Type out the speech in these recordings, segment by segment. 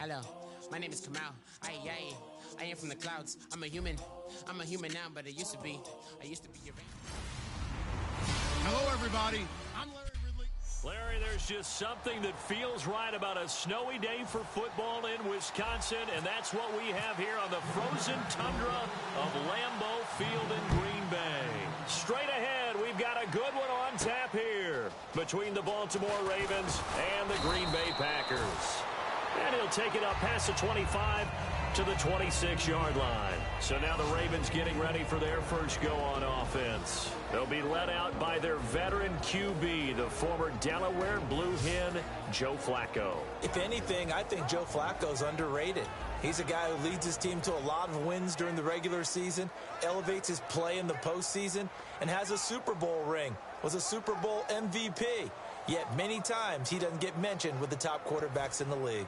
Hello, my name is Kamal. I am from the clouds. I'm a human now, but I used to be your... Hello, everybody. I'm Larry Ridley. Larry, there's just something that feels right about a snowy day for football in Wisconsin, and that's what we have here on the frozen tundra of Lambeau Field in Green Bay. Straight ahead, we've got a good one on tap here between the Baltimore Ravens and the Green Bay Packers. And he'll take it up past the 25 to the 26-yard line. So now the Ravens getting ready for their first go on offense. They'll be led out by their veteran QB, the former Delaware Blue Hen, Joe Flacco. If anything, I think Joe Flacco's underrated. He's a guy who leads his team to a lot of wins during the regular season, elevates his play in the postseason, and has a Super Bowl ring, was a Super Bowl MVP. Yet many times he doesn't get mentioned with the top quarterbacks in the league.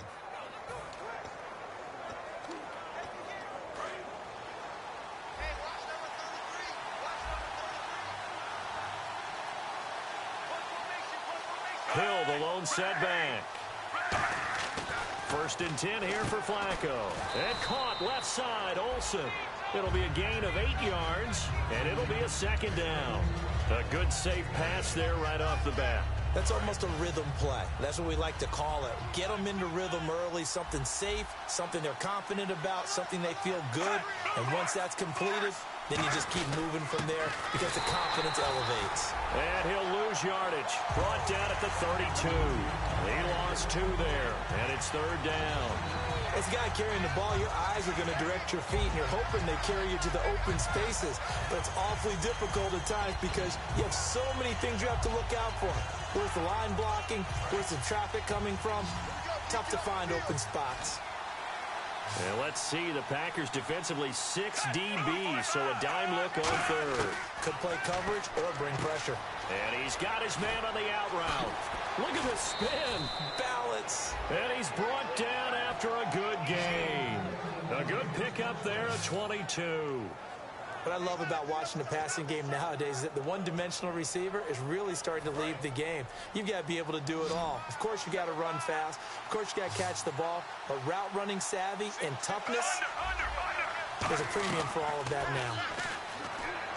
Hill, the lone setback. 1st and 10 here for Flacco. And caught left side, Olsen. It'll be a gain of 8 yards, and it'll be a 2nd down. A good safe pass there right off the bat. That's almost a rhythm play. That's what we like to call it. Get them into rhythm early, something safe, something they're confident about, something they feel good. And once that's completed, then you just keep moving from there because the confidence elevates. And he'll lose yardage. Brought down at the 32. He lost 2 there, and it's 3rd down. As a guy carrying the ball, your eyes are going to direct your feet, and you're hoping they carry you to the open spaces. But it's awfully difficult at times because you have so many things you have to look out for. Where's the line blocking? Where's the traffic coming from? Tough to find open spots. And let's see, the Packers defensively 6 DBs, so a dime look on 3rd. Could play coverage or bring pressure. And he's got his man on the out route. Look at the spin. Balance. And he's brought down after a good gain. A good pickup there at 22. What I love about watching the passing game nowadays is that the one-dimensional receiver is really starting to leave the game. You've got to be able to do it all. Of course, you got to run fast. Of course, you got to catch the ball. But route running savvy and toughness, there's a premium for all of that now.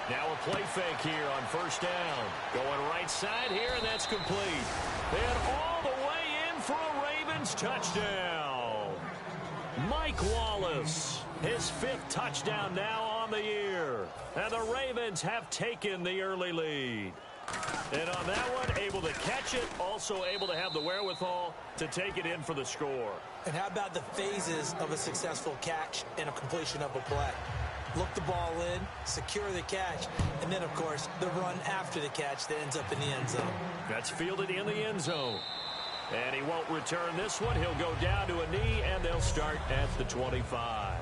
Now a play fake here on 1st down. Going right side here, and that's complete. And all the way in for a Ravens touchdown. Mike Wallace, his 5th touchdown now on the year. And the Ravens have taken the early lead. And on that one, able to catch it, also able to have the wherewithal to take it in for the score. And how about the phases of a successful catch and a completion of a play? Look the ball in, secure the catch, and then, of course, the run after the catch that ends up in the end zone. That's fielded in the end zone. And he won't return this one. He'll go down to a knee, and they'll start at the 25.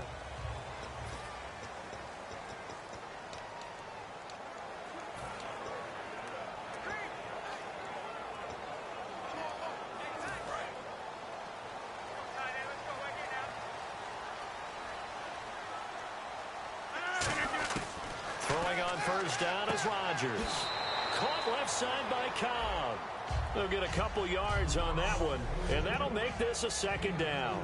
Throwing on 1st down is Rodgers. Caught left side by Cobb. They'll get a couple yards on that one, and that'll make this a 2nd down.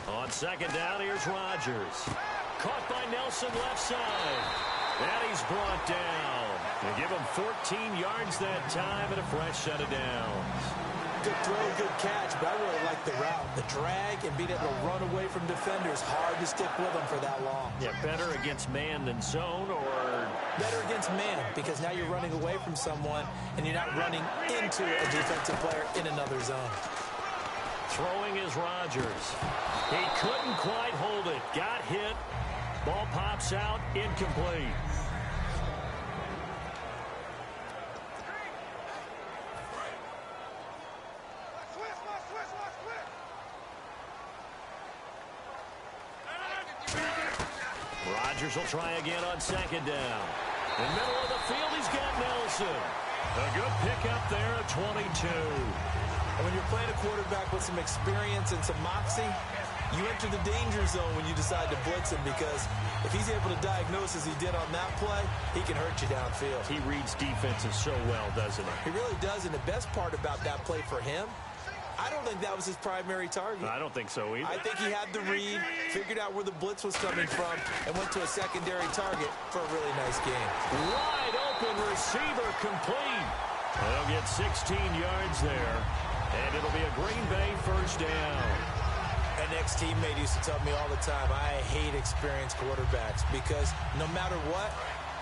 On 2nd down, here's Rodgers. Caught by Nelson left side. And he's brought down. They give him 14 yards that time and a fresh set of downs. Good throw, good catch, but I really like the route. The drag and being able to run away from defenders. Hard to stick with them for that long. Yeah, better against man than zone, or... Better against man, because now you're running away from someone and you're not running into a defensive player in another zone. Throwing is Rodgers. He couldn't quite hold it. Got hit. Ball pops out, incomplete. Rodgers will try again on 2nd down. In the middle of the field, he's got Nelson. A good pickup there at 22. And when you're playing a quarterback with some experience and some moxie, you enter the danger zone when you decide to blitz him, because if he's able to diagnose as he did on that play, he can hurt you downfield. He reads defenses so well, doesn't he? He really does, and the best part about that play for him, I don't think that was his primary target. I don't think so either. I think he had the read, figured out where the blitz was coming from, and went to a secondary target for a really nice game. Wide open receiver complete. They'll get 16 yards there, and it'll be a Green Bay first down. An ex-teammate used to tell me all the time, I hate experienced quarterbacks, because no matter what,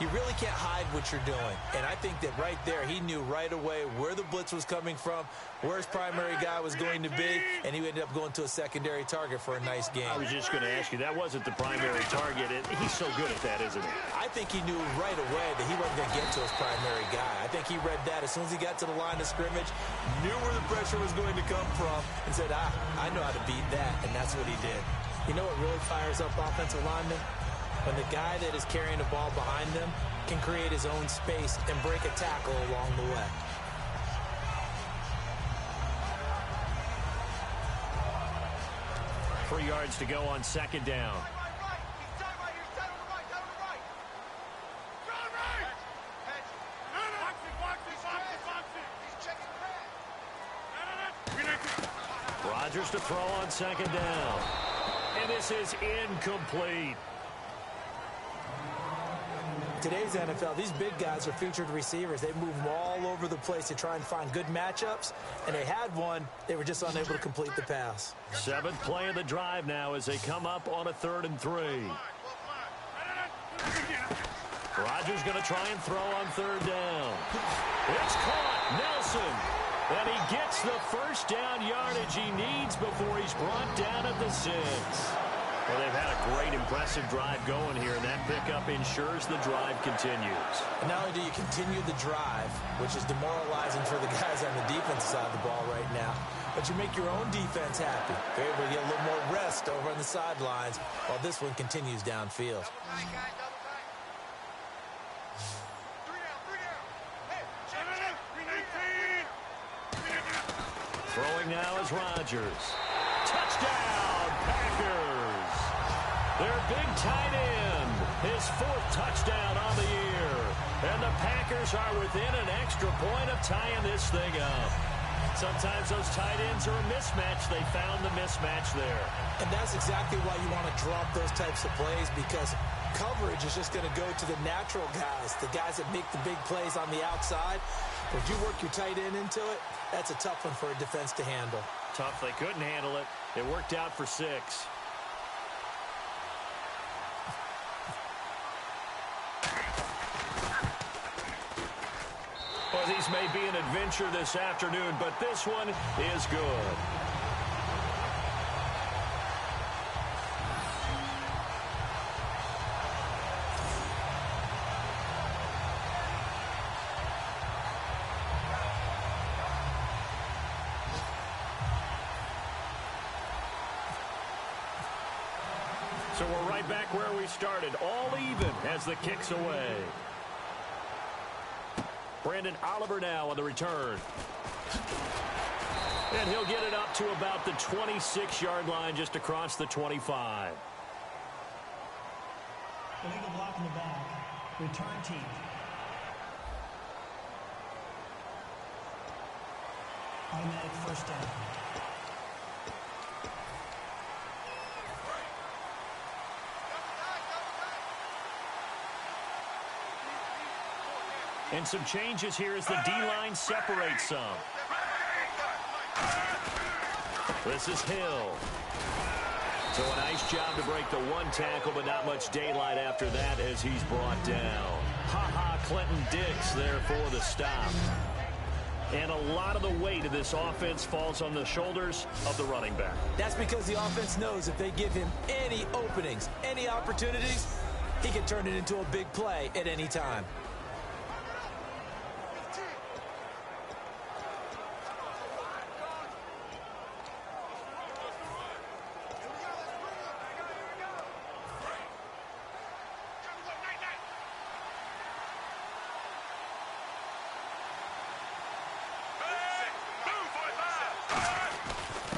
you really can't hide what you're doing. And I think that right there, he knew right away where the blitz was coming from, where his primary guy was going to be, and he ended up going to a secondary target for a nice game. I was just going to ask you, that wasn't the primary target. He's so good at that, isn't he? I think he knew right away that he wasn't going to get to his primary guy. I think he read that as soon as he got to the line of scrimmage, knew where the pressure was going to come from, and said, I know how to beat that, and that's what he did. You know what really fires up offensive linemen? When the guy that is carrying the ball behind them can create his own space and break a tackle along the way. Three yards to go on second down. Rodgers to throw on second down. And this is incomplete. Today's NFL, these big guys are featured receivers. They move them all over the place to try and find good matchups, and they had one. They were just unable to complete the pass. Seventh play of the drive now as they come up on a 3rd and 3. Rodgers going to try and throw on 3rd down. It's caught. Nelson. And he gets the first down yardage he needs before he's brought down at the 6. Well, they've had a great, impressive drive going here, and that pickup ensures the drive continues. And not only do you continue the drive, which is demoralizing for the guys on the defensive side of the ball right now, but you make your own defense happy. They're able to get a little more rest over on the sidelines while this one continues downfield. Throwing now is Rodgers. Touchdown, Packers. Their big tight end, his 4th touchdown on the year. And the Packers are within an extra point of tying this thing up. Sometimes those tight ends are a mismatch. They found the mismatch there. And that's exactly why you want to drop those types of plays, because coverage is just going to go to the natural guys, the guys that make the big plays on the outside. If you work your tight end into it, that's a tough one for a defense to handle. Tough. They couldn't handle it. It worked out for 6. Well, these may be an adventure this afternoon, but this one is good. So we're right back where we started, all even as the kick's away. Brandon Oliver now on the return. And he'll get it up to about the 26-yard line, just across the 25. Illegal block in the back. Return team. Automatic first down. And some changes here as the D-line separates some. This is Hill. So a nice job to break the 1 tackle, but not much daylight after that as he's brought down. Clinton Dix there for the stop. And a lot of the weight of this offense falls on the shoulders of the running back. That's because the offense knows if they give him any openings, any opportunities, he can turn it into a big play at any time.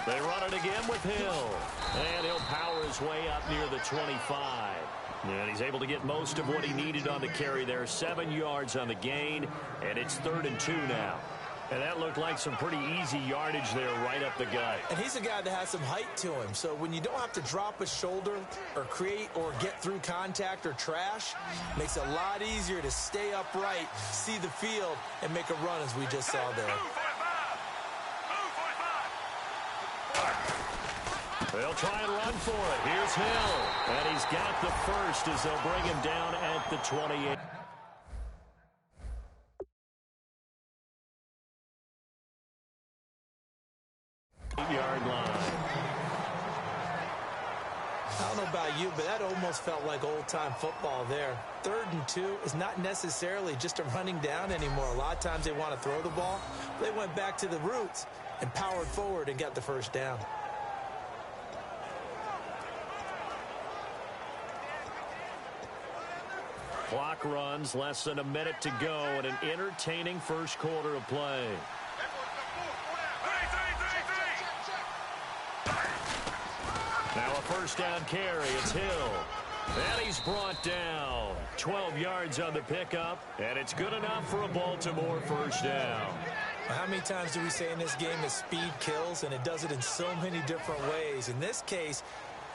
They run it again with Hill. And he'll power his way up near the 25. And he's able to get most of what he needed on the carry there. 7 yards on the gain, and it's 3rd and 2 now. And that looked like some pretty easy yardage there right up the gut. And he's a guy that has some height to him. So when you don't have to drop a shoulder or create or get through contact or trash, it makes it a lot easier to stay upright, see the field, and make a run as we just saw there. They'll try and run for it. Here's Hill. And he's got the first as they'll bring him down at the 28. Yard line. I don't know about you, but that almost felt like old-time football there. 3rd and 2 is not necessarily just a running down anymore. A lot of times they want to throw the ball. They went back to the roots and powered forward and got the first down. Clock runs, less than a minute to go, and an entertaining first quarter of play. Now a first down carry. It's Hill. And he's brought down. 12 yards on the pickup, and it's good enough for a Baltimore first down. How many times do we say in this game that speed kills, and it does it in so many different ways? In this case,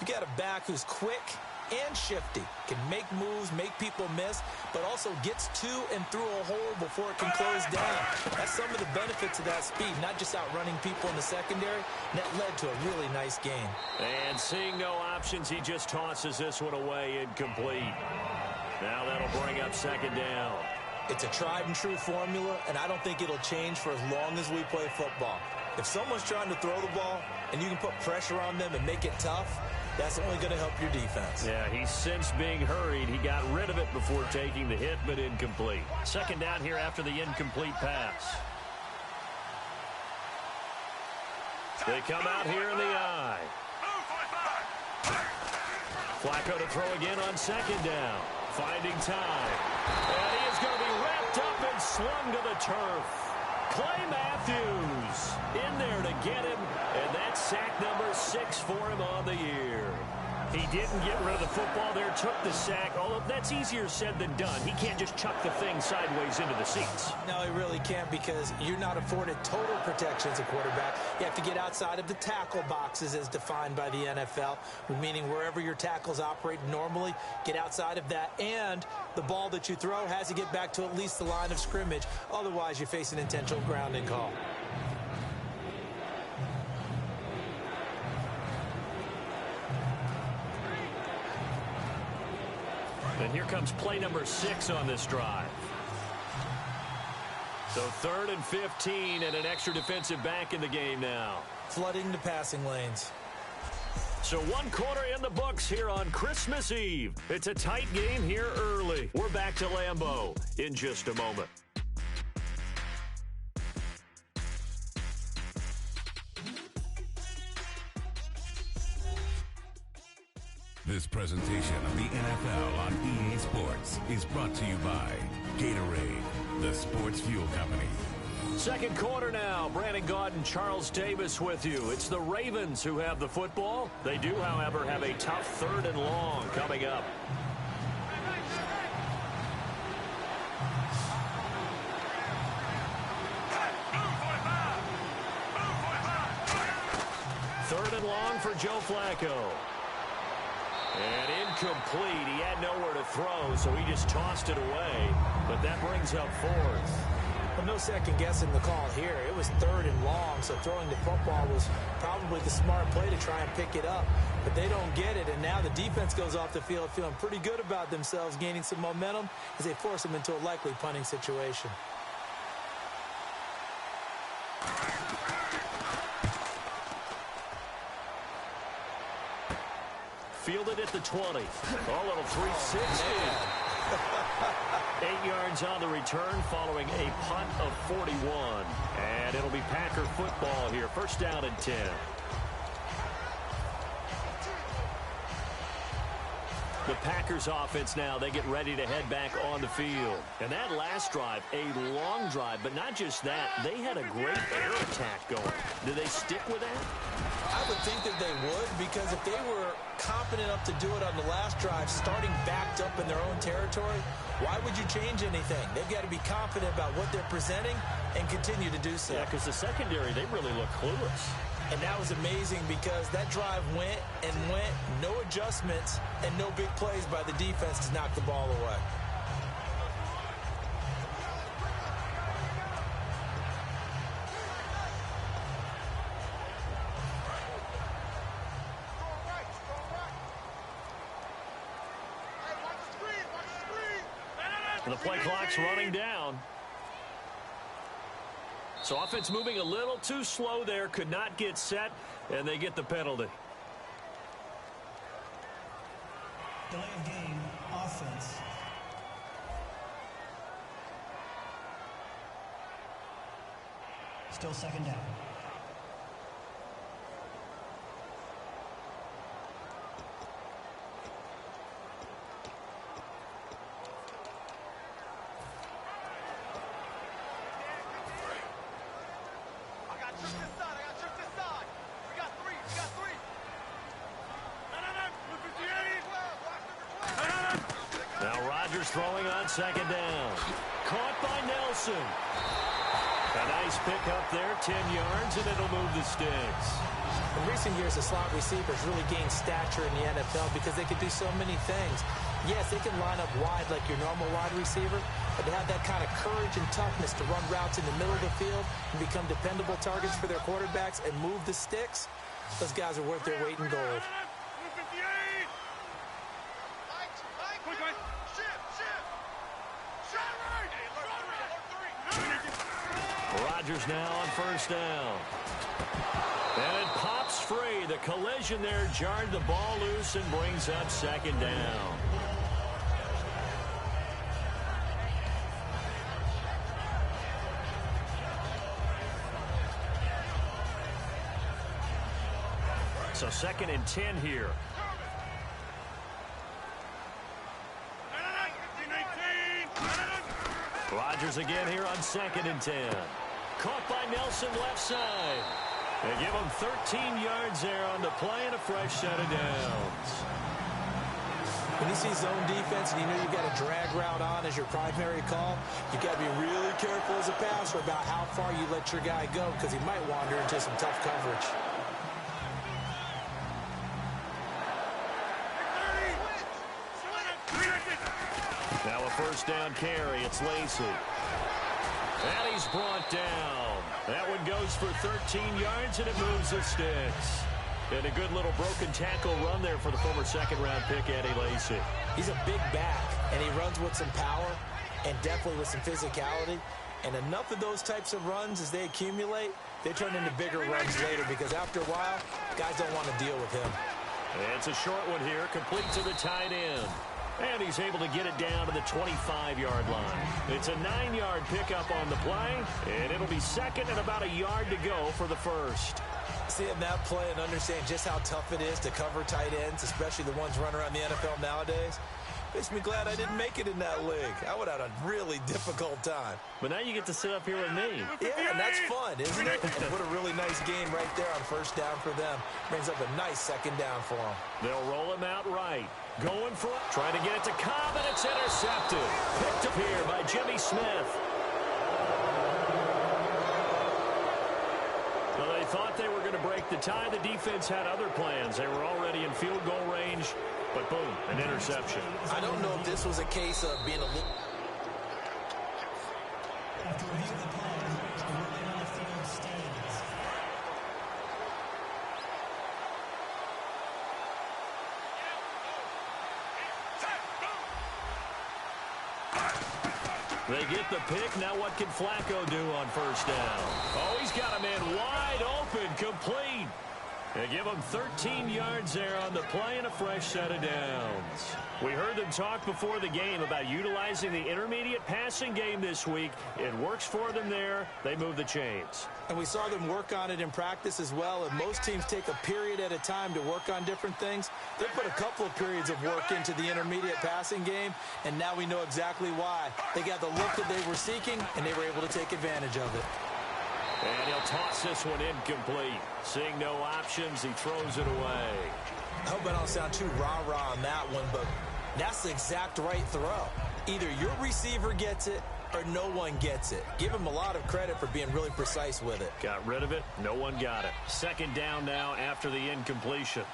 you got a back who's quick and shifty, can make moves, make people miss, but also gets to and through a hole before it can close down. That's some of the benefits of that speed, not just outrunning people in the secondary. And that led to a really nice gain. And seeing no options, he just tosses this one away incomplete. Now that'll bring up 2nd down. It's a tried and true formula, and I don't think it'll change for as long as we play football. If someone's trying to throw the ball and you can put pressure on them and make it tough, that's only going to help your defense. Yeah, he's since being hurried. He got rid of it before taking the hit, but incomplete. 2nd down here after the incomplete pass. They come out here in the eye. Flacco to throw again on 2nd down. Finding time. And he is going to be wrapped up and slung to the turf. Clay Matthews in there to get him, and that's sack number 6 for him on the year. He didn't get rid of the football there, took the sack, although that's easier said than done. He can't just chuck the thing sideways into the seats. No, he really can't, because you're not afforded total protection as a quarterback. You have to get outside of the tackle boxes as defined by the NFL, meaning wherever your tackles operate normally, get outside of that, and the ball that you throw has to get back to at least the line of scrimmage. Otherwise, you face an intentional grounding call. And here comes play number 6 on this drive. So 3rd and 15 and an extra defensive back in the game now. Flooding the passing lanes. So 1 quarter in the books here on Christmas Eve. It's a tight game here early. We're back to Lambeau in just a moment. This presentation of the NFL on EA Sports is brought to you by Gatorade, the sports fuel company. 2nd quarter now. Brandon Gaudin and Charles Davis with you. It's the Ravens who have the football. They do, however, have a tough 3rd and long coming up. Third and long for Joe Flacco. And incomplete. He had nowhere to throw, so he just tossed it away. But that brings up 4th. Well, no second guessing the call here. It was 3rd and long, so throwing the football was probably the smart play to try and pick it up. But they don't get it, and now the defense goes off the field feeling pretty good about themselves, gaining some momentum as they force them into a likely punting situation. Fielded at the 20. A little 360. 8 yards on the return following a punt of 41. And it'll be Packer football here. 1st down and 10. The Packers offense now, they get ready to head back on the field. And that last drive, a long drive, but not just that, they had a great air attack going. Do they stick with that? I would think that they would, because if they were confident enough to do it on the last drive, starting backed up in their own territory, why would you change anything? They've got to be confident about what they're presenting and continue to do so. Yeah, because the secondary, they really look clueless. And that was amazing because that drive went and went, no adjustments, and no big plays by the defense to knock the ball away. The play clock's running down. So offense moving a little too slow there, could not get set, and they get the penalty. Delay of game, offense. Still second down. Throwing on second down. Caught by Nelson. A nice pickup there, 10 yards, and it'll move the sticks. In recent years, the slot receivers really gained stature in the NFL because they could do so many things. Yes, they can line up wide like your normal wide receiver, but to have that kind of courage and toughness to run routes in the middle of the field and become dependable targets for their quarterbacks and move the sticks, those guys are worth their weight in gold. Rodgers now on first down. And it pops free. The collision there jarred the ball loose and brings up second down. So 2nd and 10 here. Rodgers again here on 2nd and 10. Caught by Nelson left side. They give him 13 yards there on the play and a fresh set of downs. When you see zone defense and you know you've got a drag route on as your primary call, you've got to be really careful as a passer about how far you let your guy go because he might wander into some tough coverage. Now a first down carry. It's Lacy. And he's brought down. That one goes for 13 yards, and it moves the sticks. And a good little broken tackle run there for the former second-round pick, Eddie Lacy. He's a big back, and he runs with some power and definitely with some physicality. And enough of those types of runs, as they accumulate, they turn into bigger runs later because after a while, guys don't want to deal with him. And it's a short one here, complete to the tight end. And he's able to get it down to the 25-yard line. It's a 9-yard pickup on the play, and it'll be second and about a yard to go for the first. Seeing that play and understand just how tough it is to cover tight ends, especially the ones running around the NFL nowadays, makes me glad I didn't make it in that league. I would have had a really difficult time. But now you get to sit up here with me. Yeah, and that's fun, isn't it? And what a really nice game right there on first down for them. Brings up a nice second down for them. They'll roll him out right. Going for it. Trying to get it to Cobb, and it's intercepted. Picked up here by Jimmy Smith. Well, they thought they were going to break the tie. The defense had other plans. They were already in field goal range, but boom, an interception. I don't know if this was a case of being a little... After review of the play, the ruling on the field stands. They get the pick. Now what can Flacco do on first down? Oh, he's got a man wide open, complete. They give them 13 yards there on the play and a fresh set of downs. We heard them talk before the game about utilizing the intermediate passing game this week. It works for them there. They move the chains. And we saw them work on it in practice as well. And most teams take a period at a time to work on different things. They put a couple of periods of work into the intermediate passing game, and now we know exactly why. They got the look that they were seeking, and they were able to take advantage of it. And he'll toss this one incomplete. Seeing no options, he throws it away. I hope I don't sound too rah-rah on that one, but that's the exact right throw. Either your receiver gets it or no one gets it. Give him a lot of credit for being really precise with it. Got rid of it. No one got it. Second down now after the incompletion.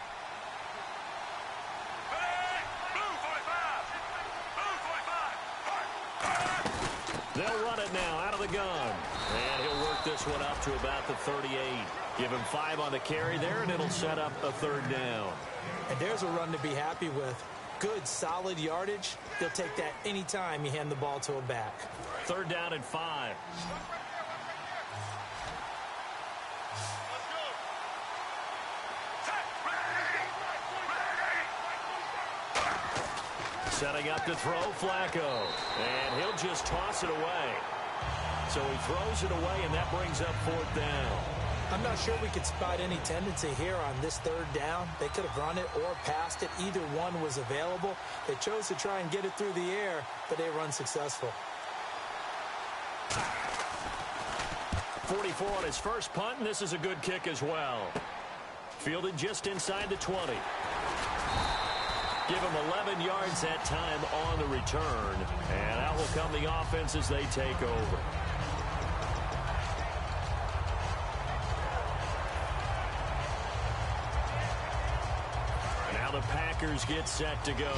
They'll run it now out of the gun. And he'll work this one up to about the 38. Give him 5 on the carry there, and it'll set up a third down. And there's a run to be happy with. Good, solid yardage. He'll take that anytime you hand the ball to a back. Third down and 5. Setting up to throw, Flacco. And he'll just toss it away. So he throws it away, and that brings up fourth down. I'm not sure we could spot any tendency here on this third down. They could have run it or passed it. Either one was available. They chose to try and get it through the air, but they were unsuccessful. 44 on his first punt, and this is a good kick as well. Fielded just inside the 20. Give him 11 yards that time on the return. And out will come the offense as they take over. Now the Packers get set to go.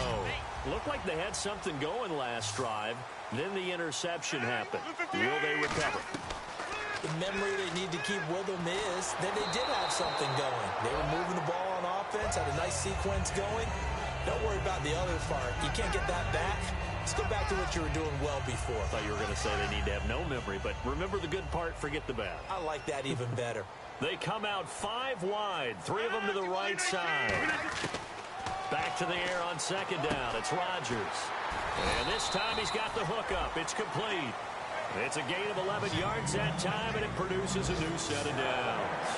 Looked like they had something going last drive. Then the interception happened. Will they recover? The memory they need to keep with them is that they did have something going. They were moving the ball on offense, had a nice sequence going. Don't worry about the other part. You can't get that back. Let's go back to what you were doing well before. I thought you were going to say they need to have no memory, but remember the good part, forget the bad. I like that even better. They come out 5 wide, 3 of them to the right side. Back to the air on second down. It's Rodgers. And this time he's got the hook up. It's complete. It's a gain of 11 yards that time, and it produces a new set of downs.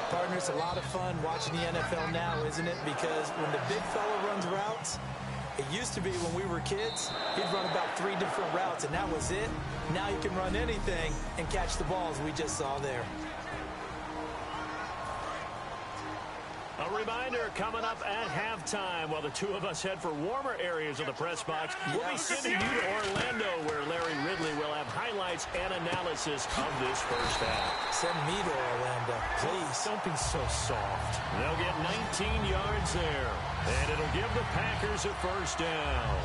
Partner, it's a lot of fun watching the NFL now, isn't it? Because when the big fella runs routes, it used to be when we were kids, he'd run about 3 different routes, and that was it. Now you can run anything and catch the balls we just saw there. A reminder coming up at halftime while the two of us head for warmer areas of the press box. We'll be sending you to Orlando where Larry Ridley will have highlights and analysis of this first half. Send me to Orlando, please. Don't be so soft. They'll get 19 yards there, and it'll give the Packers a first down.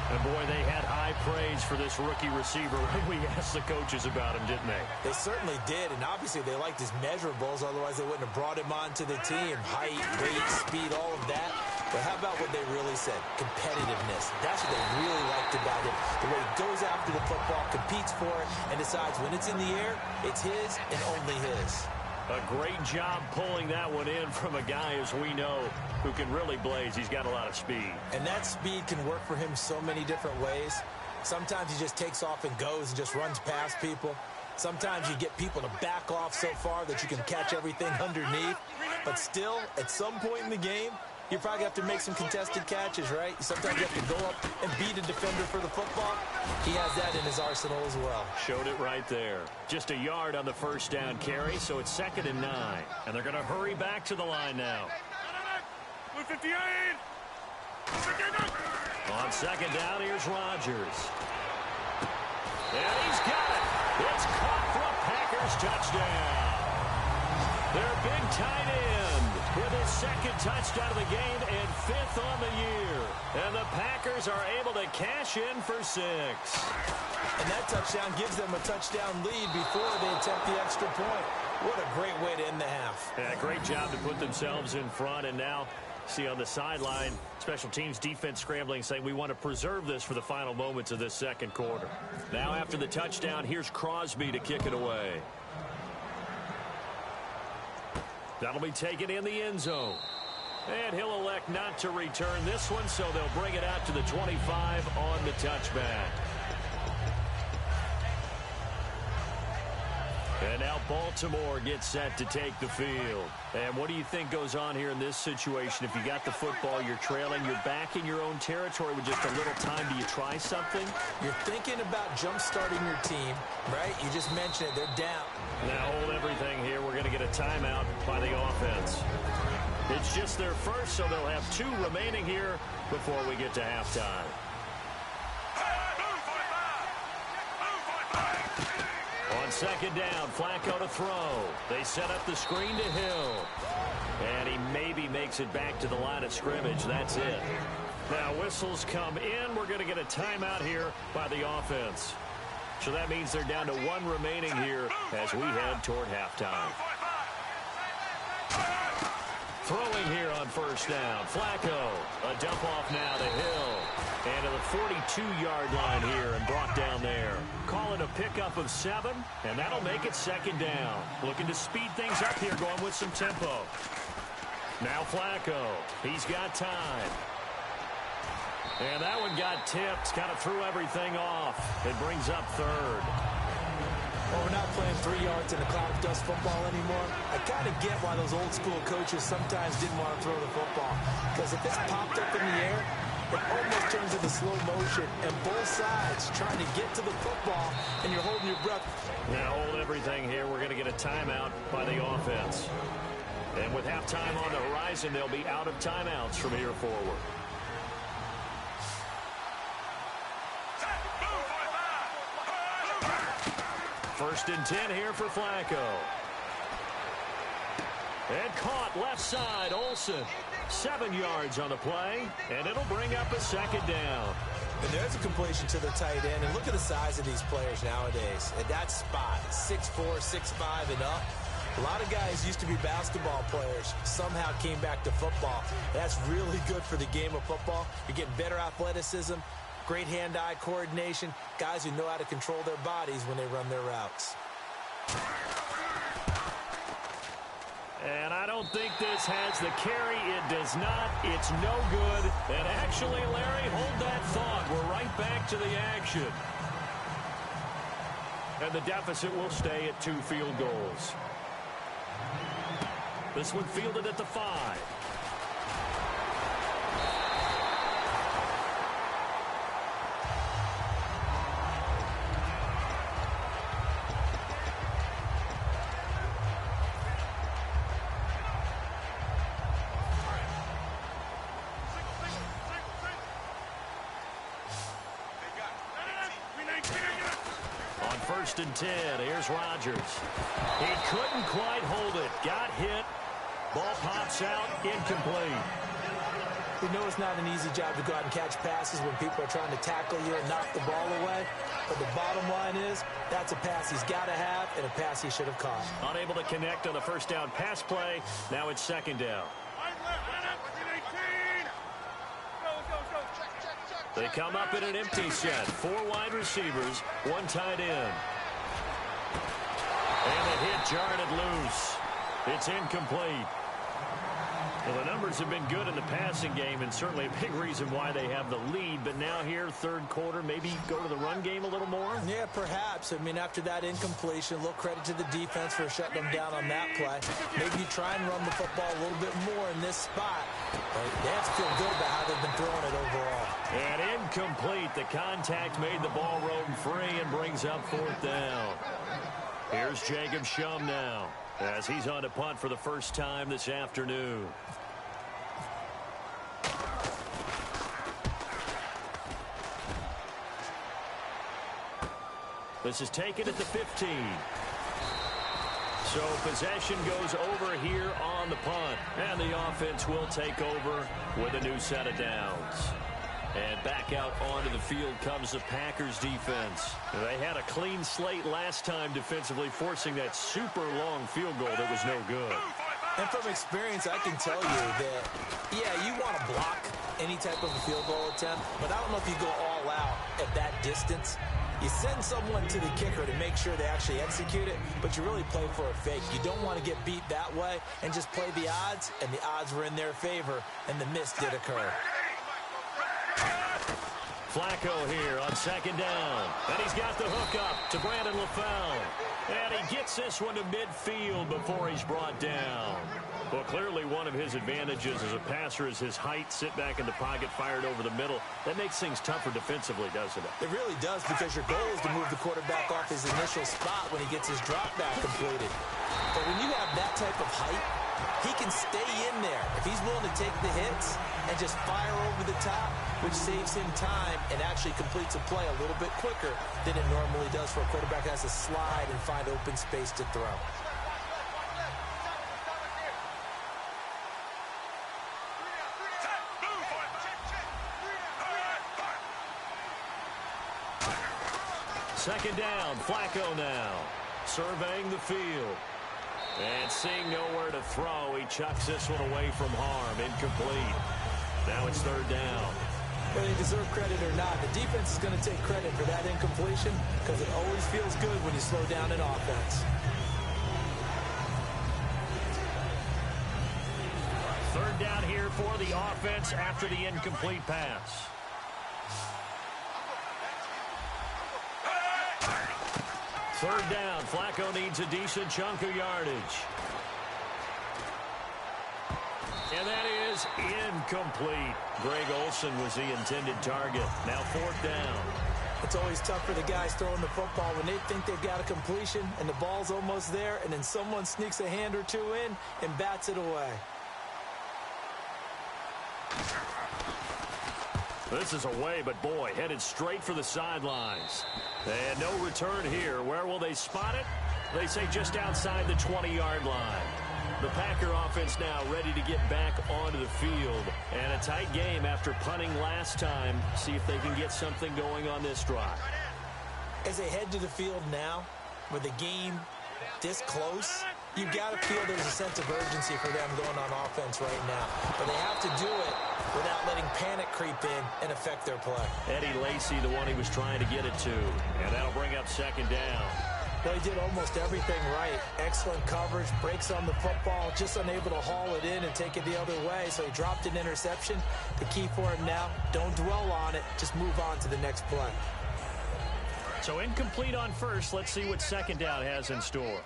And, boy, they had high praise for this rookie receiver when we asked the coaches about him, didn't they? They certainly did, and obviously they liked his measurables. Otherwise, they wouldn't have brought him onto the team. Height, weight, speed, all of that. But how about what they really said? Competitiveness. That's what they really liked about him. The way he goes after the football, competes for it, and decides when it's in the air, it's his and only his. A great job pulling that one in from a guy, as we know, who can really blaze. He's got a lot of speed. And that speed can work for him so many different ways. Sometimes he just takes off and goes and just runs past people. Sometimes you get people to back off so far that you can catch everything underneath. But still, at some point in the game, you probably have to make some contested catches, right? Sometimes you have to go up and beat a defender for the football. He has that in his arsenal as well. Showed it right there. Just a yard on the first down carry, so it's 2nd and 9. And they're going to hurry back to the line now. 58! On second down, here's Rodgers. And he's got it. It's caught for a Packers touchdown. Their big tight end with his 2nd touchdown of the game and 5th on the year. And the Packers are able to cash in for 6. And that touchdown gives them a touchdown lead before they attempt the extra point. What a great way to end the half. Yeah, great job to put themselves in front. And now, see on the sideline, special teams defense scrambling, saying we want to preserve this for the final moments of this second quarter. Now after the touchdown, here's Crosby to kick it away. That'll be taken in the end zone. And he'll elect not to return this one, so they'll bring it out to the 25 on the touchback. And now Baltimore gets set to take the field. And what do you think goes on here in this situation? If you got the football, you're trailing, you're back in your own territory with just a little time. Do you try something? You're thinking about jump-starting your team, right? You just mentioned it. They're down. Now hold everything here. We're going to get a timeout by the offense. It's just their first, so they'll have 2 remaining here before we get to halftime. On second down, Flacco to throw. They set up the screen to Hill. And he maybe makes it back to the line of scrimmage. That's it. Now whistles come in. We're going to get a timeout here by the offense. So that means they're down to 1 remaining here as we head toward halftime. Throwing here on first down. Flacco. A dump off now to Hill. And to the 42-yard line here and brought down there. Call it a pickup of 7, and that'll make it second down. Looking to speed things up here, going with some tempo. Now Flacco. He's got time. And that one got tipped. Kind of threw everything off. It brings up third. Well, we're not playing 3 yards in a cloud of dust football anymore. I kind of get why those old school coaches sometimes didn't want to throw the football. Because if it's popped up in the air, it almost turns into slow motion. And both sides trying to get to the football, and you're holding your breath. Now hold everything here. We're going to get a timeout by the offense. And with halftime on the horizon, they'll be out of timeouts from here forward. First and 10 here for Flacco. And caught left side, Olsen. 7 yards on the play, and it'll bring up a second down. And there's a completion to the tight end. And look at the size of these players nowadays. At that spot, 6'4", 6'5", and up. A lot of guys used to be basketball players, somehow came back to football. That's really good for the game of football. You're getting better athleticism, great hand-eye coordination, guys who know how to control their bodies when they run their routes. And I don't think this has the carry. It does not. It's no good. And actually, Larry, hold that thought. We're right back to the action. And the deficit will stay at 2 field goals. This one fielded at the 5. First and 10. Here's Rodgers. He couldn't quite hold it. Got hit. Ball pops out. Incomplete. We know it's not an easy job to go out and catch passes when people are trying to tackle you and knock the ball away. But the bottom line is, that's a pass he's got to have and a pass he should have caught. Unable to connect on the first down pass play. Now it's second down. They come up in an empty set. 4 wide receivers, 1 tight end. And the hit jarred it loose. It's incomplete. Well, the numbers have been good in the passing game, and certainly a big reason why they have the lead. But now here, third quarter, maybe go to the run game a little more? Yeah, perhaps. I mean, after that incompletion, a little credit to the defense for shutting them down on that play. Maybe you try and run the football a little bit more in this spot. They have to feel good about how they've been throwing it overall. And incomplete. The contact made the ball roam free and brings up 4th down. Here's Jacob Shum now, as he's on to punt for the first time this afternoon. This is taken at the 15. So possession goes over here on the punt. And the offense will take over with a new set of downs. And back out onto the field comes the Packers defense. They had a clean slate last time defensively, forcing that super long field goal that was no good. And from experience, I can tell you that, yeah, you want to block any type of a field goal attempt, but I don't know if you go all out at that distance. You send someone to the kicker to make sure they actually execute it, but you really play for a fake. You don't want to get beat that way and just play the odds, and the odds were in their favor, and the miss did occur. Flacco here on second down. And he's got the hook up to Brandon LaFell. And he gets this one to midfield before he's brought down. Well, clearly one of his advantages as a passer is his height. Sit back in the pocket, fired over the middle. That makes things tougher defensively, doesn't it? It really does, because your goal is to move the quarterback off his initial spot when he gets his drop back completed. But when you have that type of height, he can stay in there if he's willing to take the hits and just fire over the top, which saves him time and actually completes a play a little bit quicker than it normally does for a quarterback that has to slide and find open space to throw. Second down, Flacco now, surveying the field. And seeing nowhere to throw, he chucks this one away from harm, incomplete. Now it's third down. Whether you deserve credit or not, the defense is going to take credit for that incompletion, because it always feels good when you slow down an offense. Third down here for the offense after the incomplete pass. Third down, Flacco needs a decent chunk of yardage. And that is incomplete. Greg Olsen was the intended target. Now fourth down. It's always tough for the guys throwing the football when they think they've got a completion and the ball's almost there, and then someone sneaks a hand or two in and bats it away. This is away, but boy, headed straight for the sidelines. And no return here. Where will they spot it? They say just outside the 20-yard line. The Packer offense now ready to get back onto the field. And a tight game after punting last time. See if they can get something going on this drive. As they head to the field now, with the game this close, you've got to feel there's a sense of urgency for them going on offense right now. But they have to do it without letting panic creep in and affect their play. Eddie Lacy, the one he was trying to get it to. And that'll bring up second down. Well, he did almost everything right. Excellent coverage, breaks on the football, just unable to haul it in and take it the other way. So he dropped an interception. The key for him now, don't dwell on it. Just move on to the next play. So incomplete on first. Let's see what second down has in store.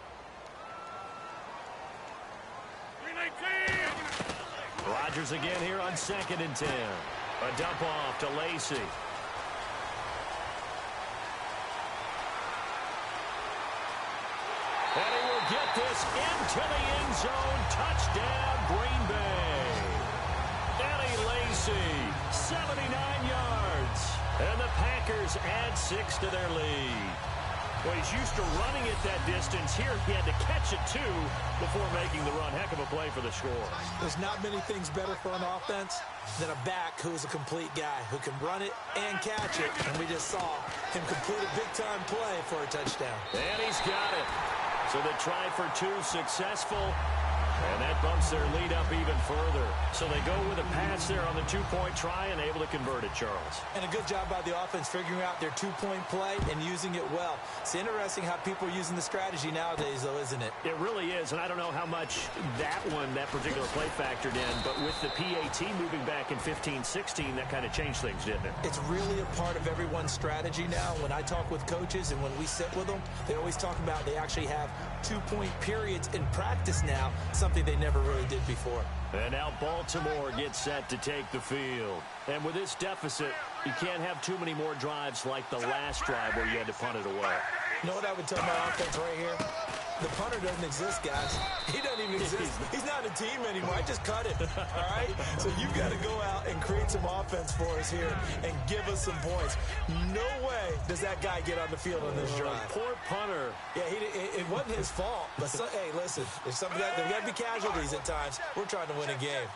Rodgers again here on 2nd and 10. A dump off to Lacy. And he will get this into the end zone. Touchdown, Green Bay. Eddie Lacy, 79 yards. And the Packers add 6 to their lead. Well, he's used to running it that distance. Here he had to catch it, too, before making the run. Heck of a play for the score. There's not many things better for an offense than a back who's a complete guy who can run it and catch it. And we just saw him complete a big-time play for a touchdown. And he's got it. So they tried for 2, successful. And that bumps their lead up even further. So they go with a pass there on the 2-point try and able to convert it, Charles. And a good job by the offense figuring out their 2-point play and using it well. It's interesting how people are using the strategy nowadays, though, isn't it? It really is, and I don't know how much that particular play factored in, but with the PAT moving back in 15-16, that kind of changed things, didn't it? It's really a part of everyone's strategy now. When I talk with coaches and when we sit with them, they always talk about they actually have 2-point periods in practice now, something they never really did before. And now Baltimore gets set to take the field. And with this deficit, you can't have too many more drives like the last drive where you had to punt it away. You know what I would tell my offense right here? The punter doesn't exist, guys. He doesn't even exist. He's not a team anymore. I just cut it, all right? So you've got to go out and create some offense for us here and give us some points. No way does that guy get on the field on this drive. Poor punter. Yeah, it wasn't his fault. But, hey, listen, there's got to be casualties at times. We're trying to win a game.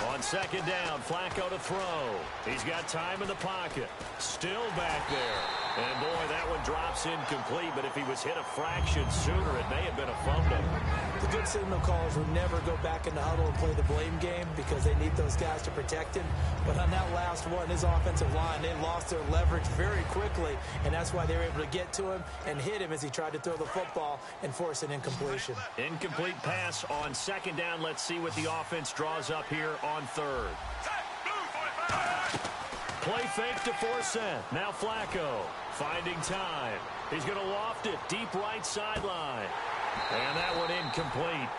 On second down, Flacco to throw. He's got time in the pocket. Still back there. And, boy, that one drops incomplete, but if he was hit a fraction sooner, it may have been a fumble. The good signal callers would never go back in the huddle and play the blame game because they need those guys to protect him. But on that last one, his offensive line, they lost their leverage very quickly, and that's why they were able to get to him and hit him as he tried to throw the football and force an incompletion. Incomplete pass on second down. Let's see what the offense draws up here on third. Play fake to force it. Now Flacco finding time. He's going to loft it deep right sideline. And that one incomplete.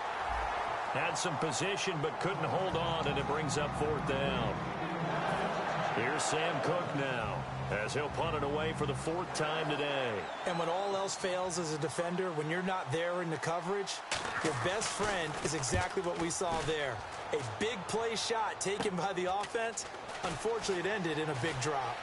Had some position but couldn't hold on, and it brings up fourth down. Here's Sam Cook now as he'll punt it away for the fourth time today. And when all else fails as a defender, when you're not there in the coverage, your best friend is exactly what we saw there. A big play shot taken by the offense. Unfortunately, it ended in a big drop.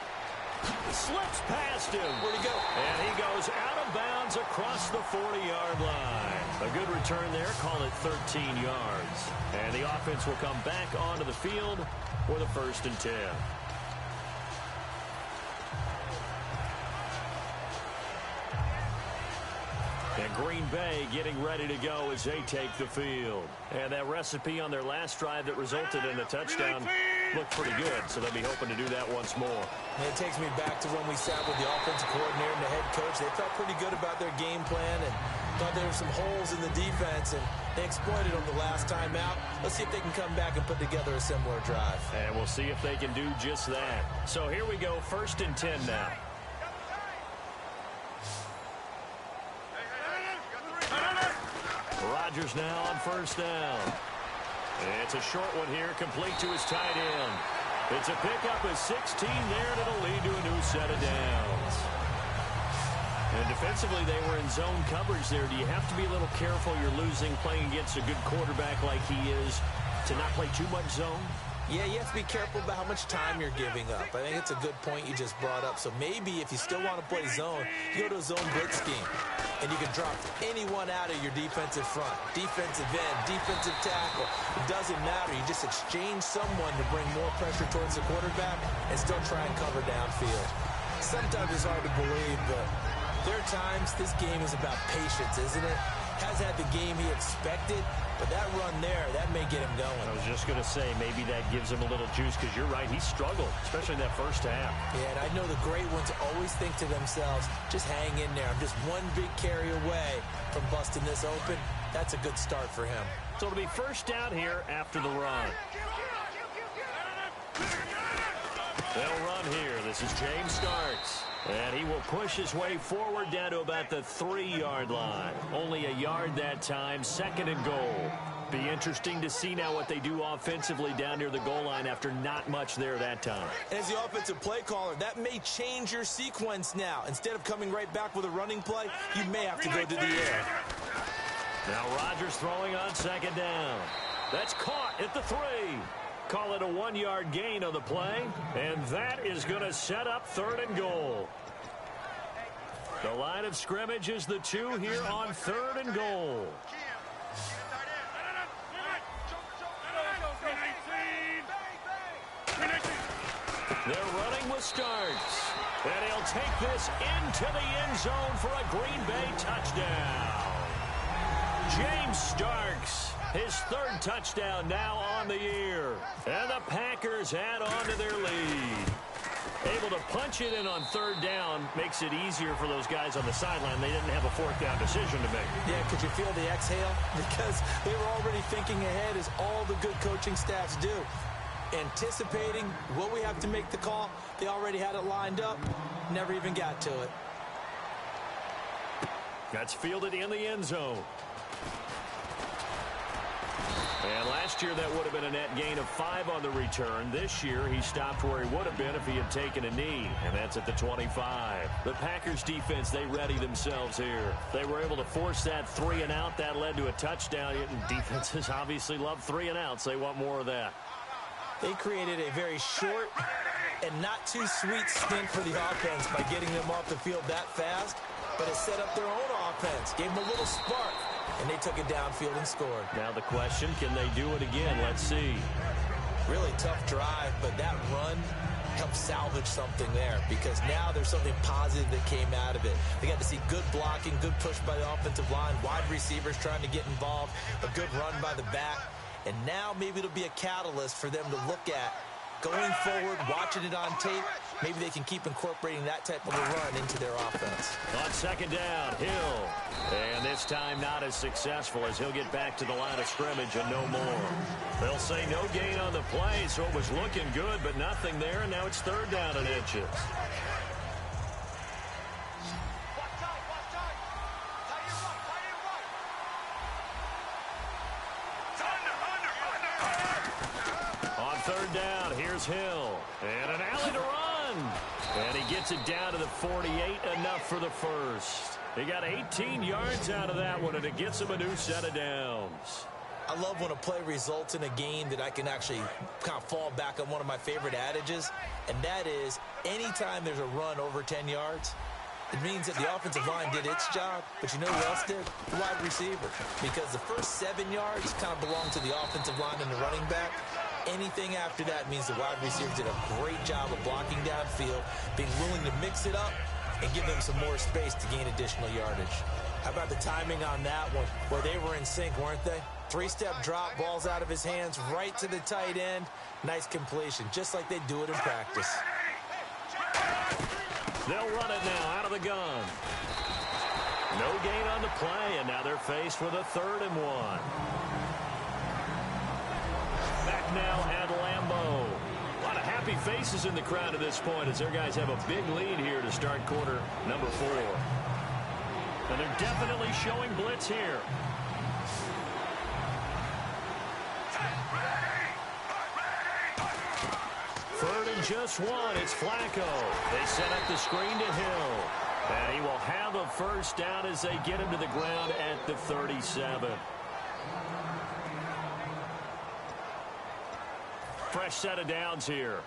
Slips past him. Where'd he go? And he goes out of bounds across the 40-yard line. A good return there. Call it 13 yards. And the offense will come back onto the field for the 1st and 10. And Green Bay getting ready to go as they take the field. And that recipe on their last drive that resulted in a touchdown looked pretty good, so they'll be hoping to do that once more. And it takes me back to when we sat with the offensive coordinator and the head coach. They felt pretty good about their game plan and thought there were some holes in the defense, and they exploited them the last time out. Let's see if they can come back and put together a similar drive. And we'll see if they can do just that. So here we go, 1st and 10 now. Rodgers now on 1st down. It's a short one here, complete to his tight end. It's a pickup of 16 there, and it'll lead to a new set of downs. And defensively, they were in zone coverage there. Do you have to be a little careful? You're losing playing against a good quarterback like he is to not play too much zone? Yeah, you have to be careful about how much time you're giving up. I think it's a good point you just brought up. So maybe if you still want to play zone, you go to a zone blitz scheme. And you can drop anyone out of your defensive front. Defensive end, defensive tackle. It doesn't matter. You just exchange someone to bring more pressure towards the quarterback and still try and cover downfield. Sometimes it's hard to believe, but there are times this game is about patience, isn't it? Has had the game he expected, but that run there, that may get him going. I was just going to say, maybe that gives him a little juice, because you're right, he struggled, especially in that first half. Yeah, and I know the great ones always think to themselves, just hang in there. I'm just one big carry away from busting this open. That's a good start for him. So it'll be 1st down here after the run. They'll run here. This is James Starks. And he will push his way forward down to about the 3-yard line. Only a yard that time, 2nd and goal. Be interesting to see now what they do offensively down near the goal line after not much there that time. As the offensive play caller, that may change your sequence now. Instead of coming right back with a running play, you may have to go to the air. Now Rodgers throwing on 2nd down. That's caught at the 3. Call it a 1-yard gain on the play, and that is going to set up 3rd and goal. The line of scrimmage is the 2 here on 3rd and goal. They're running with Starks, and he'll take this into the end zone for a Green Bay touchdown. James Starks, his 3rd touchdown now on the year. And the Packers add on to their lead. Able to punch it in on 3rd down makes it easier for those guys on the sideline. They didn't have a 4th down decision to make. Yeah, could you feel the exhale? Because they were already thinking ahead, as all the good coaching staffs do. Anticipating, will we have to make the call? They already had it lined up. Never even got to it. That's fielded in the end zone. And last year, that would have been a net gain of 5 on the return. This year, he stopped where he would have been if he had taken a knee, and that's at the 25. The Packers defense, they ready themselves here. They were able to force that 3 and out. That led to a touchdown. Defenses obviously love 3 and outs. They want more of that. They created a very short and not too sweet stint for the offense by getting them off the field that fast, but it set up their own offense, gave them a little spark, and they took it downfield and scored. Now the question, can they do it again? Let's see. Really tough drive, but that run help salvage something there, because now there's something positive that came out of it. They got to see good blocking, good push by the offensive line, wide receivers trying to get involved, a good run by the back, and now maybe it'll be a catalyst for them to look at going forward, watching it on tape. Maybe they can keep incorporating that type of a run into their offense. On second down, Hill. And this time not as successful, as he'll get back to the line of scrimmage and no more. They'll say no gain on the play, so it was looking good, but nothing there, and now it's third down and inches. On third down, here's Hill. And an alley to run. And he gets it down to the 48, enough for the first. He got 18 yards out of that one, and it gets him a new set of downs. I love when a play results in a game that I can actually kind of fall back on one of my favorite adages, and that is anytime there's a run over 10 yards, it means that the offensive line did its job, but you know who else did? The wide receiver. Because the first 7 yards kind of belong to the offensive line and the running back. Anything after that means the wide receivers did a great job of blocking downfield, being willing to mix it up, and give them some more space to gain additional yardage. How about the timing on that one, where they were in sync, weren't they? Three-step drop, balls out of his hands, right to the tight end. Nice completion, just like they do it in practice. They'll run it now out of the gun. No gain on the play, and now they're faced with a 3rd and 1. Back now at Lambeau. A lot of happy faces in the crowd at this point as their guys have a big lead here to start quarter number 4. And they're definitely showing blitz here. Third and just 1. It's Flacco. They set up the screen to Hill. And he will have a first down as they get him to the ground at the 37. Fresh set of downs here.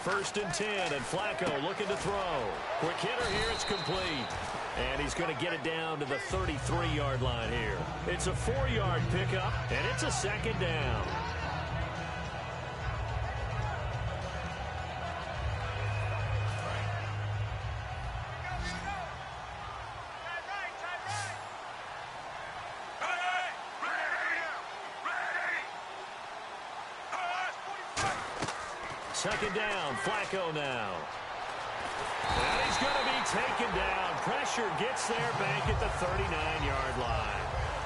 First and 10, and Flacco looking to throw. Quick hitter here, it's complete. And he's going to get it down to the 33-yard line here. It's a 4-yard pickup, and it's a 2nd down. Second down, Flacco now. And he's going to be taken down. Pressure gets there back at the 39-yard line.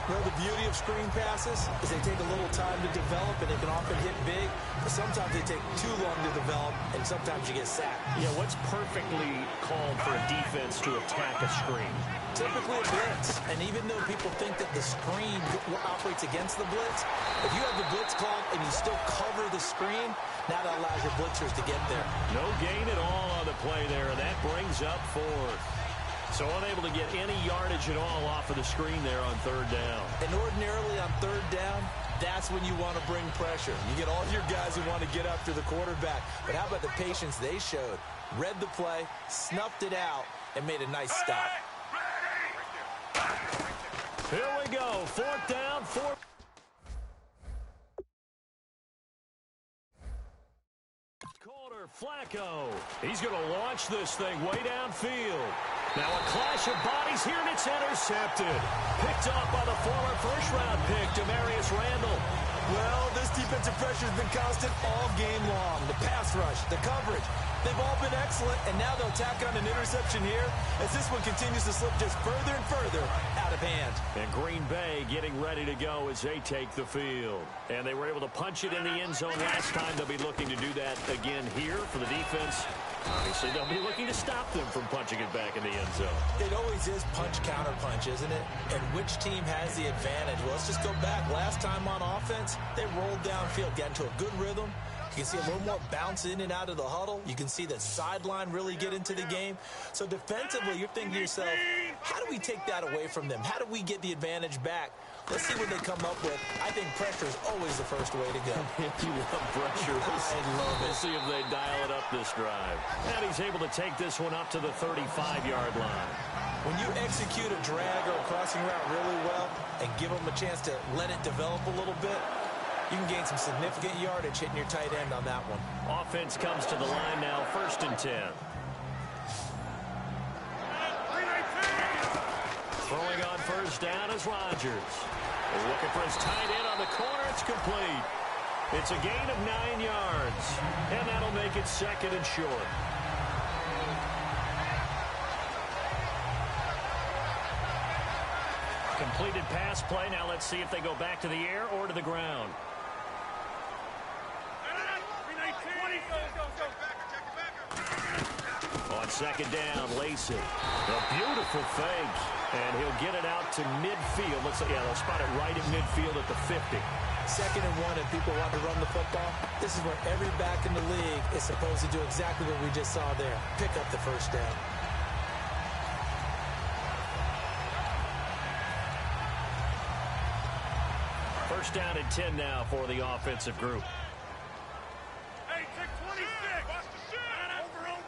You know, the beauty of screen passes is they take a little time to develop, and they can often hit big, but sometimes they take too long to develop, and sometimes you get sacked. Yeah, what's perfectly called for a defense to attack a screen? Typically a blitz, and even though people think that the screen operates against the blitz, if you have the blitz called and you still cover the screen, now that allows your blitzers to get there. No gain at all on the play there, and that brings up 4th. So unable to get any yardage at all off of the screen there on 3rd down. And ordinarily on 3rd down, that's when you want to bring pressure. You get all your guys who want to get after the quarterback. But how about the patience they showed? Read the play, snuffed it out, and made a nice stop. Here we go. 4th down, 4th. Flacco. He's going to launch this thing way downfield. Now a clash of bodies here, and it's intercepted. Picked off by the former first-round pick, Demarius Randall. Well, this defensive pressure has been constant all game long. The pass rush, the coverage, they've all been excellent, and now they'll tack on an interception here as this one continues to slip just further and further out of hand. And Green Bay getting ready to go as they take the field. And they were able to punch it in the end zone last time. They'll be looking to do that again here for the defense. Obviously, they'll be looking to stop them from punching it back in the end zone. It always is punch-counter-punch, isn't it? And which team has the advantage? Well, let's just go back. Last time on offense, they rolled downfield, got into a good rhythm, You can see a little more bounce in and out of the huddle. You can see the sideline really get into the game. So defensively, you're thinking to yourself, how do we take that away from them? How do we get the advantage back? Let's see what they come up with. I think pressure is always the first way to go. You love pressure. I love it. We'll see if they dial it up this drive. And he's able to take this one up to the 35-yard line. When you execute a drag or a crossing route really well and give them a chance to let it develop a little bit, you can gain some significant yardage hitting your tight end on that one. Offense comes to the line now, 1st and 10. Throwing on 1st down is Rodgers. Looking for his tight end on the corner. It's complete. It's a gain of 9 yards. And that'll make it 2nd and short. Completed pass play. Now let's see if they go back to the air or to the ground. On 2nd down, Lacey. A beautiful fake. And he'll get it out to midfield. Looks like, yeah, they'll spot it right at midfield at the 50. 2nd and 1, and people want to run the football. This is where every back in the league is supposed to do exactly what we just saw there. Pick up the 1st down. First down and 10 now for the offensive group. Hey, check 26. Watch the shit. Over.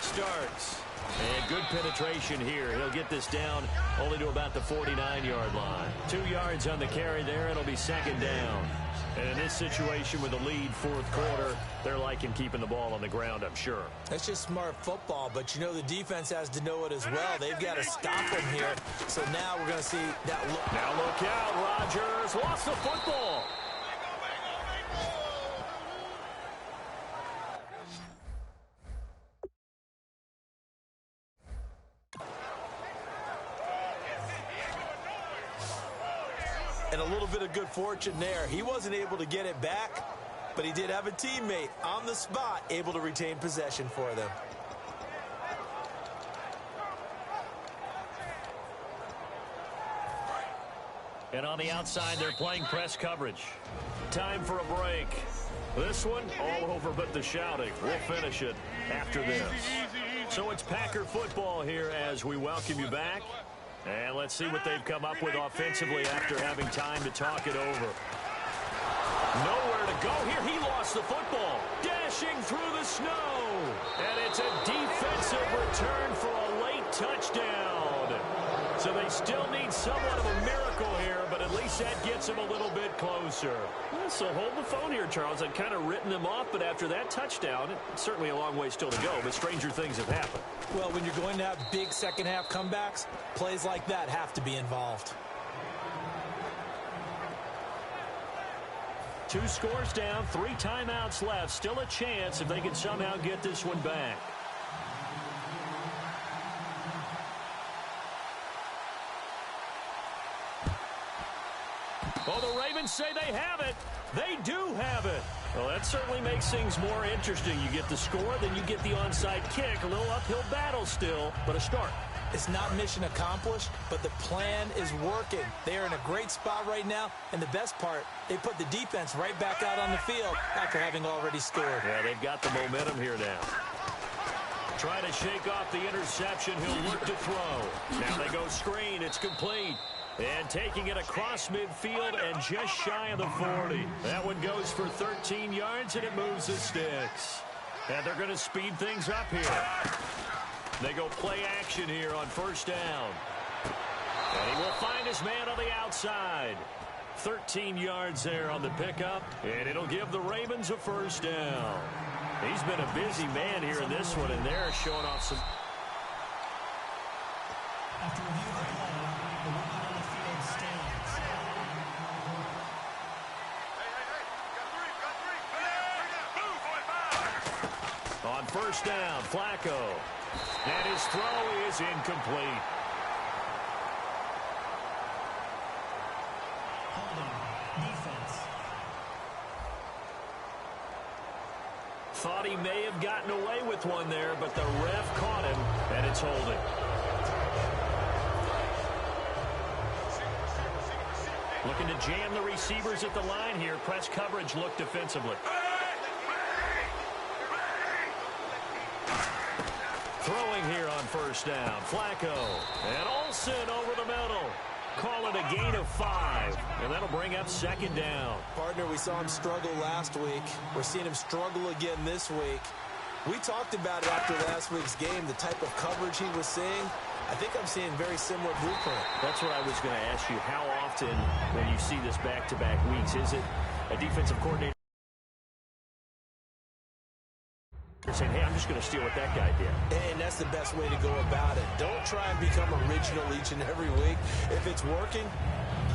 Starts. And good penetration here. He'll get this down only to about the 49-yard line. 2 yards on the carry there. It'll be 2nd down. And in this situation with the lead 4th quarter, they're liking keeping the ball on the ground, I'm sure. That's just smart football, but you know the defense has to know it as well. They've got to stop him here. So now we're going to see that look. Now look out, Rodgers lost the football. And a little bit of good fortune there. He wasn't able to get it back, but he did have a teammate on the spot able to retain possession for them. And on the outside, they're playing press coverage. Time for a break. This one, all over but the shouting. We'll finish it after this. So it's Packer football here as we welcome you back. And let's see what they've come up with offensively after having time to talk it over. Nowhere to go here. He lost the football. Dashing through the snow. And it's a defensive return for a late touchdown. So they still need somewhat of a miracle here, but at least that gets them a little bit closer. Well, so hold the phone here, Charles. I'd kind of written them off, but after that touchdown, it's certainly a long way still to go, but stranger things have happened. Well, when you're going to have big second-half comebacks, plays like that have to be involved. 2 scores down, 3 timeouts left. Still a chance if they can somehow get this one back. Oh, the Ravens say they have it. They do have it. Well, that certainly makes things more interesting. You get the score, then you get the onside kick. A little uphill battle still, but a start. It's not mission accomplished, but the plan is working. They are in a great spot right now, and the best part, they put the defense right back out on the field after having already scored. Yeah, they've got the momentum here now. Trying to shake off the interception. He'll look to throw. Now they go screen. It's complete. And taking it across midfield and just shy of the 40. That one goes for 13 yards, and it moves the sticks. And they're going to speed things up here. They go play action here on 1st down. And he will find his man on the outside. 13 yards there on the pickup, and it'll give the Ravens a 1st down. He's been a busy man here in this one, and they're showing off some... After review of the play, the woman on the field stands. On 1st down, Flacco. And his throw is incomplete. Holding. Defense. Thought he may have gotten away with one there, but the ref caught him, and it's holding. Looking to jam the receivers at the line here. Press coverage look defensively. Throwing here on first down. Flacco. And Olsen over the middle. Call it a gain of 5. And that'll bring up second down. Partner, we saw him struggle last week. We're seeing him struggle again this week. We talked about it after last week's game, the type of coverage he was seeing. I think I'm seeing very similar blueprint. That's what I was going to ask you. How often when you see this back-to-back weeks, is it a defensive coordinator saying, hey, I'm just going to steal what that guy did? And that's the best way to go about it. Don't try and become original each and every week. If it's working,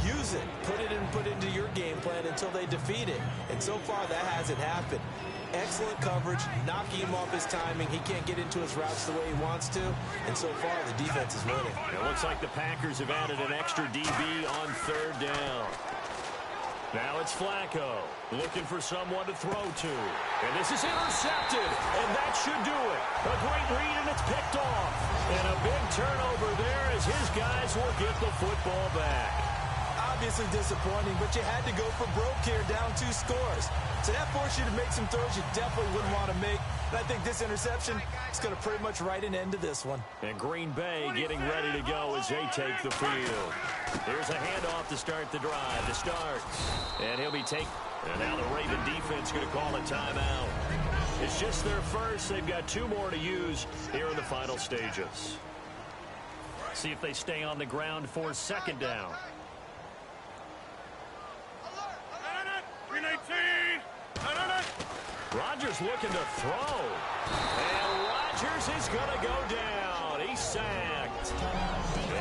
use it. Put it into your game plan until they defeat it. And so far, that hasn't happened. Excellent coverage, knocking him off his timing. He can't get into his routes the way he wants to. And so far, the defense is winning. It looks like the Packers have added an extra DB on third down. Now it's Flacco looking for someone to throw to. And this is intercepted, and that should do it. A great read, and it's picked off. And a big turnover there as his guys will get the football back. Obviously disappointing, but you had to go for broke here, down 2 scores. So that forced you to make some throws you definitely wouldn't want to make. And I think this interception is going to pretty much write an end to this one. And Green Bay getting ready to go as they take the field. Here's a handoff to start the drive. To start. And he'll be taken. And now the Raven defense going to call a timeout. It's just their first. They've got 2 more to use here in the final stages. See if they stay on the ground for second down. 319. Rodgers looking to throw. And Rodgers is going to go down. He's sacked.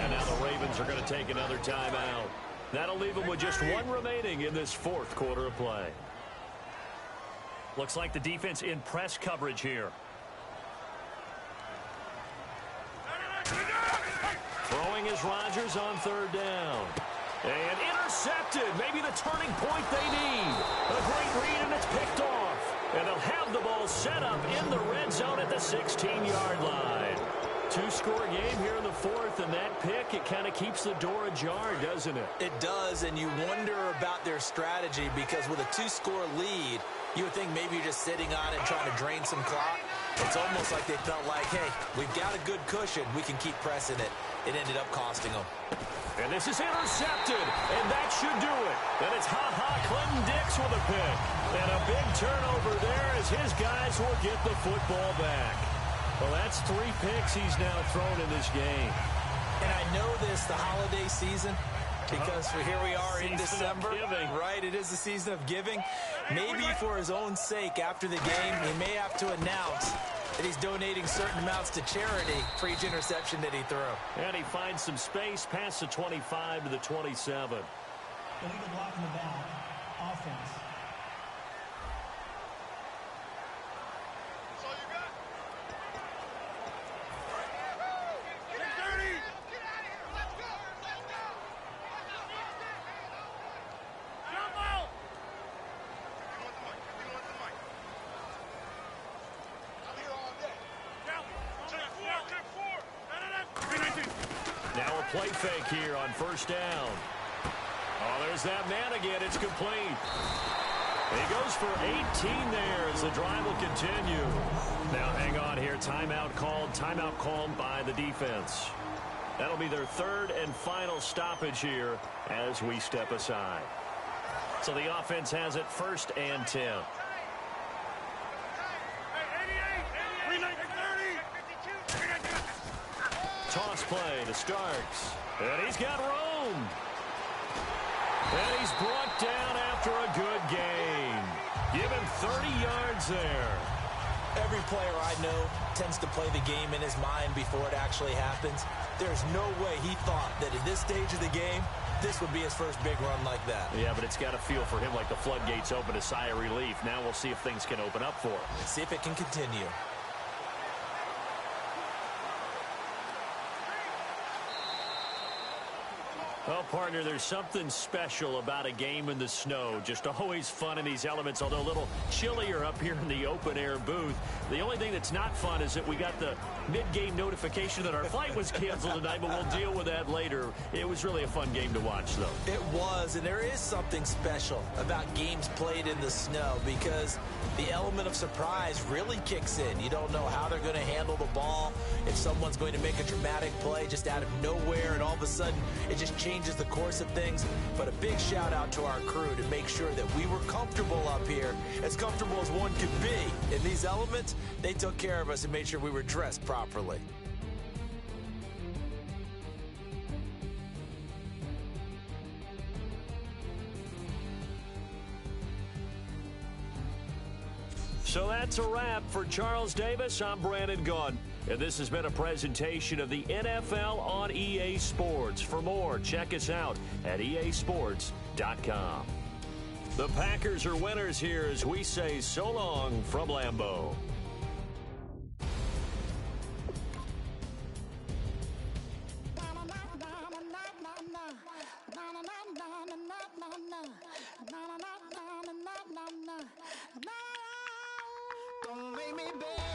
And now the Ravens are going to take another timeout. That'll leave them with just 1 remaining in this 4th quarter of play. Looks like the defense in press coverage here. Throwing is Rodgers on third down. And intercepted. Maybe the turning point they need. A great read, and it's picked off. And they'll have the ball set up in the red zone at the 16-yard line. 2-score game here in the 4th, and that pick, it kind of keeps the door ajar, doesn't it? It does, and you wonder about their strategy because with a 2-score lead, you would think maybe you're just sitting on it and trying to drain some clock. It's almost like they felt like, hey, we've got a good cushion. We can keep pressing it. It ended up costing them. And this is intercepted, and that should do it. And it's Clinton Dix with a pick. And a big turnover there as his guys will get the football back. Well, that's 3 picks he's now thrown in this game. And I know this, the holiday season, because here we are in December, right? It is the season of giving. Maybe for his own sake after the game, he may have to announce that he's donating certain amounts to charity for each interception that he threw. And he finds some space past the 25 to the 27. Illegal block in the back. Offense. That's all you got. 630. Let's go. Jump out. You want the mic. I'm here all day. Down. Check 4. 319. Now a play fake here on first down. Oh, there's that man again. It's complete. He goes for 18 there as the drive will continue. Now hang on here. Timeout called by the defense. That'll be their 3rd and final stoppage here as we step aside. So the offense has it 1st and 10. 88. Toss play to Starks. And he's got room. And he's brought down after a good game. Give him 30 yards there. Every player I know tends to play the game in his mind before it actually happens. There's no way he thought that at this stage of the game, this would be his first big run like that. Yeah, but it's got to feel for him like the floodgates open, a sigh of relief. Now we'll see if things can open up for him. Let's see if it can continue. Well, partner, there's something special about a game in the snow. Just always fun in these elements, although a little chillier up here in the open-air booth. The only thing that's not fun is that we got the mid-game notification that our flight was canceled tonight, but we'll deal with that later. It was really a fun game to watch, though. It was, and there is something special about games played in the snow because the element of surprise really kicks in. You don't know how they're going to handle the ball, if someone's going to make a dramatic play just out of nowhere, and all of a sudden it just changes the course of things. But a big shout out to our crew to make sure that we were comfortable up here, as comfortable as one could be. In these elements, they took care of us and made sure we were dressed properly. So that's a wrap for Charles Davis. I'm Brandon Gaudin, and this has been a presentation of the NFL on EA Sports. For more, check us out at easports.com. The Packers are winners here as we say so long from Lambeau. Don't make me beg.